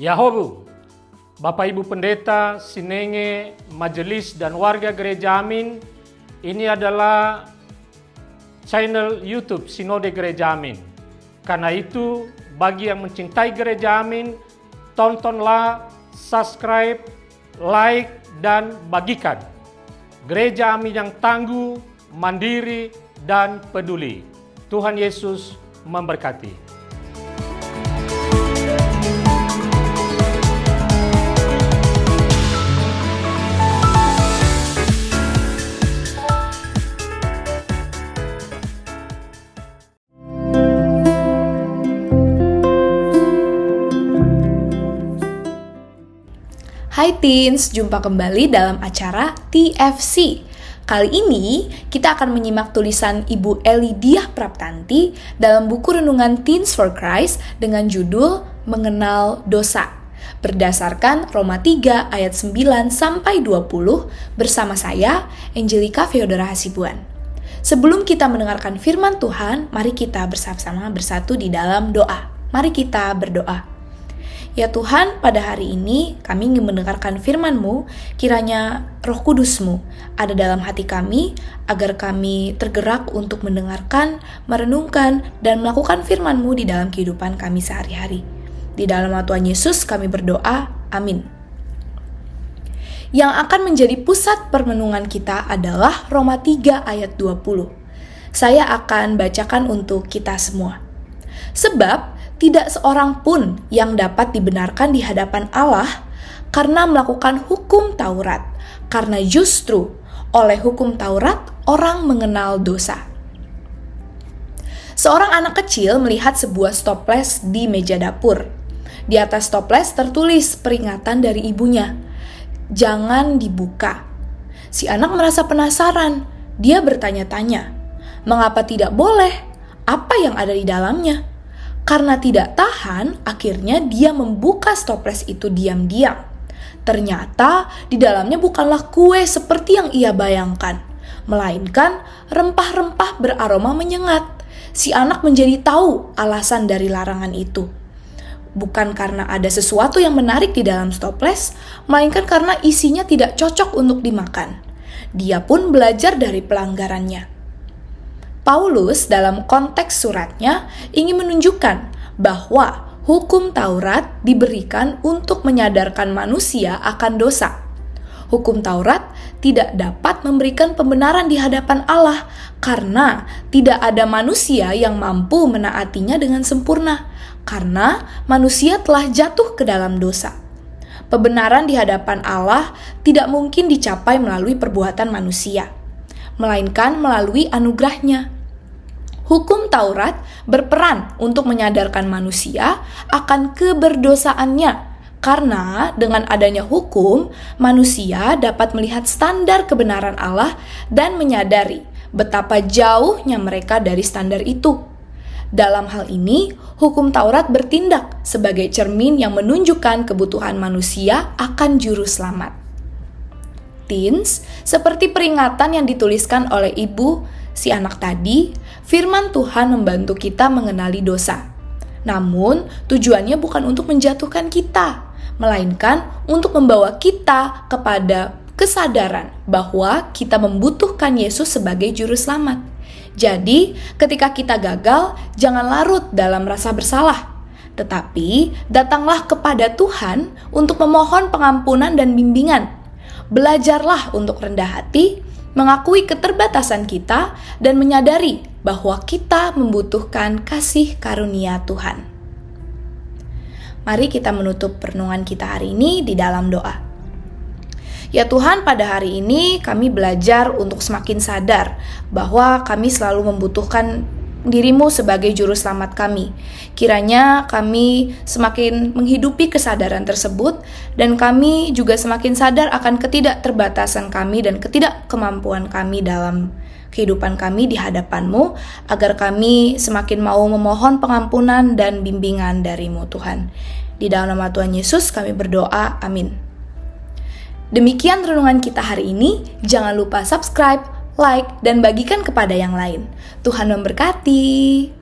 Yahobu, Bapak Ibu Pendeta, Sinenge, Majelis dan warga Gereja Amin, ini adalah channel YouTube Sinode Gereja Amin. Karena itu, bagi yang mencintai Gereja Amin, tontonlah, subscribe, like, dan bagikan. Gereja Amin yang tangguh, mandiri, dan peduli. Tuhan Yesus memberkati. Hai Teens, jumpa kembali dalam acara TFC. Kali ini kita akan menyimak tulisan Ibu Elidiah Praptanti dalam buku renungan Teens for Christ dengan judul Mengenal Dosa, berdasarkan Roma 3 ayat 9 sampai 20 bersama saya, Angelika Feodora Hasibuan. Sebelum kita mendengarkan firman Tuhan, mari kita bersama-sama bersatu di dalam doa. Mari kita berdoa. Ya Tuhan, pada hari ini kami ingin mendengarkan firman-Mu, kiranya Roh Kudus-Mu ada dalam hati kami, agar kami tergerak untuk mendengarkan, merenungkan, dan melakukan firman-Mu di dalam kehidupan kami sehari-hari. Di dalam nama Tuhan Yesus kami berdoa, amin. Yang akan menjadi pusat permenungan kita adalah Roma 3 ayat 20. Saya akan bacakan untuk kita semua. Sebab tidak seorang pun yang dapat dibenarkan di hadapan Allah karena melakukan hukum Taurat, karena justru oleh hukum Taurat orang mengenal dosa. Seorang anak kecil melihat sebuah stoples di meja dapur. Di atas stoples tertulis peringatan dari ibunya, "Jangan dibuka." Si anak merasa penasaran. Dia bertanya-tanya, "Mengapa tidak boleh? Apa yang ada di dalamnya?" Karena tidak tahan, akhirnya dia membuka stoples itu diam-diam. Ternyata di dalamnya bukanlah kue seperti yang ia bayangkan, melainkan rempah-rempah beraroma menyengat. Si anak menjadi tahu alasan dari larangan itu. Bukan karena ada sesuatu yang menarik di dalam stoples, melainkan karena isinya tidak cocok untuk dimakan. Dia pun belajar dari pelanggarannya. Paulus dalam konteks suratnya ingin menunjukkan bahwa hukum Taurat diberikan untuk menyadarkan manusia akan dosa. Hukum Taurat tidak dapat memberikan pembenaran di hadapan Allah karena tidak ada manusia yang mampu menaatinya dengan sempurna, karena manusia telah jatuh ke dalam dosa. Pembenaran di hadapan Allah tidak mungkin dicapai melalui perbuatan manusia, melainkan melalui anugerah-Nya. Hukum Taurat berperan untuk menyadarkan manusia akan keberdosaannya, karena dengan adanya hukum, manusia dapat melihat standar kebenaran Allah dan menyadari betapa jauhnya mereka dari standar itu. Dalam hal ini, hukum Taurat bertindak sebagai cermin yang menunjukkan kebutuhan manusia akan juru selamat. Teens, seperti peringatan yang dituliskan oleh ibu si anak tadi, firman Tuhan membantu kita mengenali dosa. Namun, tujuannya bukan untuk menjatuhkan kita, melainkan untuk membawa kita kepada kesadaran bahwa kita membutuhkan Yesus sebagai juru selamat. Jadi, ketika kita gagal, jangan larut dalam rasa bersalah, tetapi datanglah kepada Tuhan untuk memohon pengampunan dan bimbingan. Belajarlah untuk rendah hati, mengakui keterbatasan kita, dan menyadari bahwa kita membutuhkan kasih karunia Tuhan. Mari kita menutup renungan kita hari ini di dalam doa. Ya Tuhan, pada hari ini kami belajar untuk semakin sadar bahwa kami selalu membutuhkan Diri-Mu sebagai juru selamat kami. Kiranya kami semakin menghidupi kesadaran tersebut, dan kami juga semakin sadar akan ketidakterbatasan kami dan ketidakmampuan kami dalam kehidupan kami di hadapan-Mu, agar kami semakin mau memohon pengampunan dan bimbingan dari-Mu Tuhan. Di dalam nama Tuhan Yesus kami berdoa, amin. Demikian renungan kita hari ini. Jangan lupa subscribe, like, dan bagikan kepada yang lain. Tuhan memberkati.